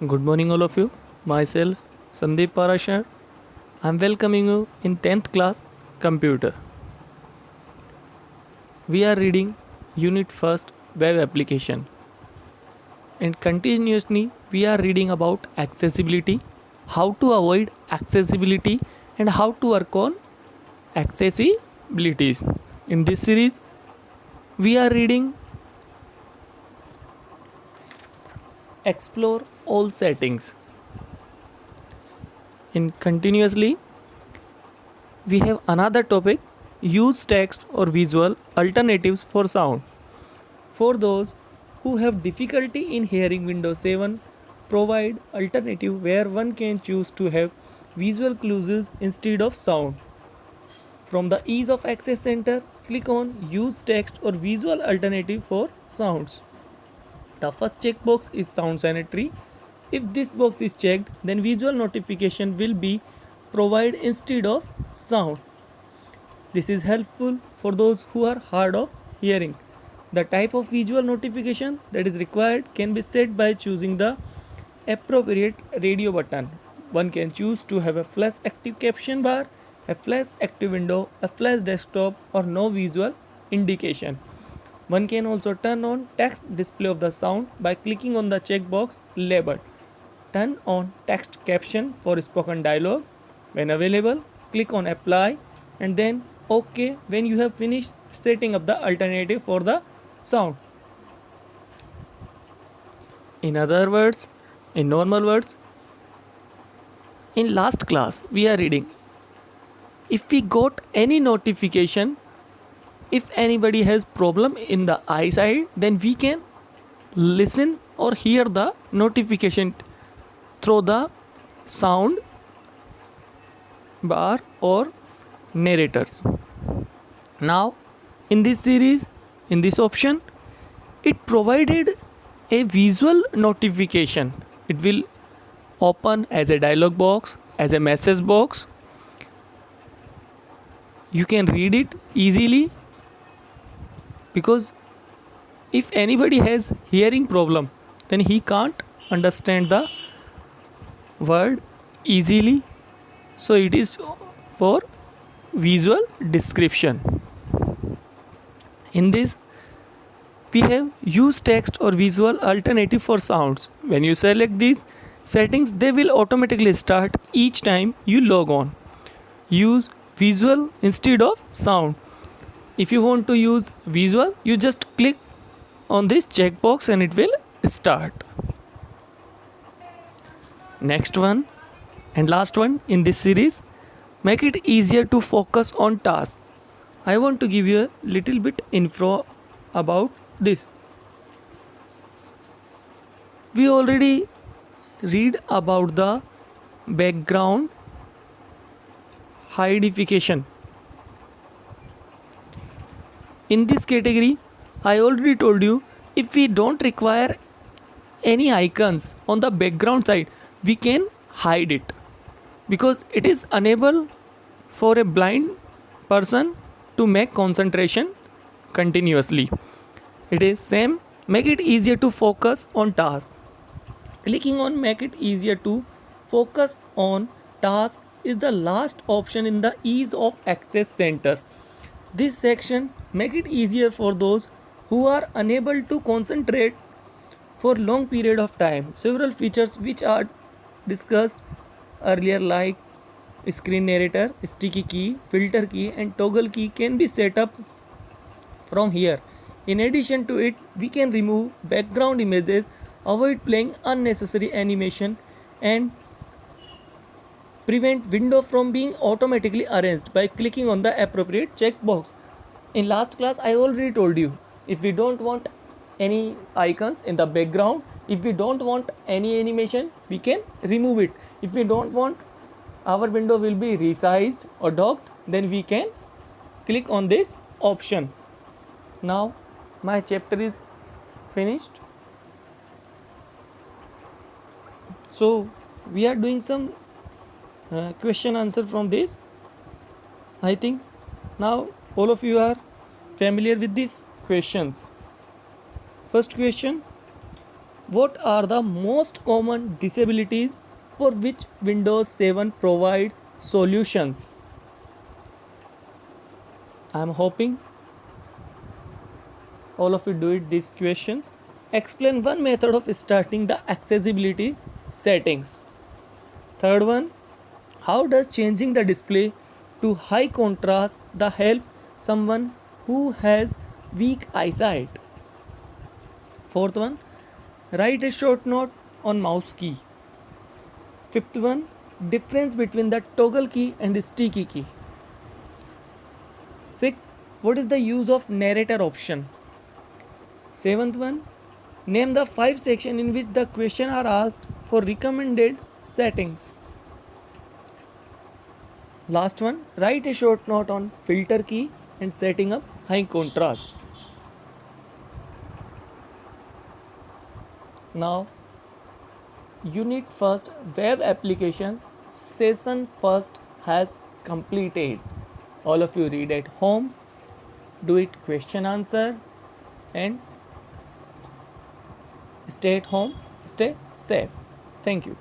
Good morning, all of you. Myself, Sandeep Parashar. I'm welcoming you in 10th class Computer. We are reading Unit First Web Application, and continuously we are reading about accessibility, how to avoid accessibility, and how to work on accessibilities. In this series, we are reading Explore All Settings. In continuously, we have another topic, use text or visual alternatives for sound. For those who have difficulty in hearing, Windows 7 provide alternative where one can choose to have visual clues instead of sound. From the ease of access center, click on use text or visual alternative for sounds. The first checkbox is sound sanitary. If this box is checked, then visual notification will be provided instead of sound. This is helpful for those who are hard of hearing. The type of visual notification that is required can be set by choosing the appropriate radio button. One can choose to have a flash active caption bar, a flash active window, a flash desktop, or no visual indication. One can also turn on text display of the sound by clicking on the checkbox labeled Turn on text caption for spoken dialogue. When available, click on apply and then OK when you have finished setting up the alternative for the sound. In other words, in normal words, in last class we are reading, if we got any notification, if anybody has problem in the eyesight, then we can listen or hear the notification through the sound bar or narrators. Now in this series, in this option, it provided a visual notification. It will open as a dialog box, as a message box. You can read it easily, because if anybody has hearing problem, then he can't understand the word easily, so it is for visual description. In this, we have use text or visual alternative for sounds. When you select these settings, they will automatically start each time you log on. Use visual instead of sound. If you want to use visual, you just click on this checkbox and it will start. Next one and last one in this series, make it easier to focus on tasks. I want to give you a little bit info about this. We already read about the background hidification. In this category, I already told you, if we don't require any icons on the background side, we can hide it, because it is unable for a blind person to make concentration continuously. It is same, make it easier to focus on task. Clicking on make it easier to focus on task is the last option in the ease of access center. This section make it easier for those who are unable to concentrate for long period of time. Several features which are discussed earlier, like screen narrator, sticky key, filter key and toggle key, can be set up from here. In addition to it, we can remove background images, avoid playing unnecessary animation and prevent window from being automatically arranged by clicking on the appropriate checkbox. In last class I already told you, if we don't want any icons in the background, if we don't want any animation, we can remove it. If we don't want our window will be resized or docked, then we can click on this option. Now my chapter is finished, so we are doing some question answer from this. I think now all of you are familiar with these questions. First question, What are the most common disabilities for which Windows 7 provides solutions? I am hoping all of you do it these questions. Explain one method of starting the accessibility settings. Third one, how does changing the display to high contrast the help someone who has weak eyesight? Fourth one, write a short note on mouse key. Fifth one, difference between the toggle key and sticky key. Sixth, what is the use of narrator option? Seventh one, name the 5 sections in which the question are asked for recommended settings. Last one, write a short note on filter key and setting up high contrast. Now, unit first web application session first has completed. All of you read at home, do it question answer and stay at home, stay safe. Thank you.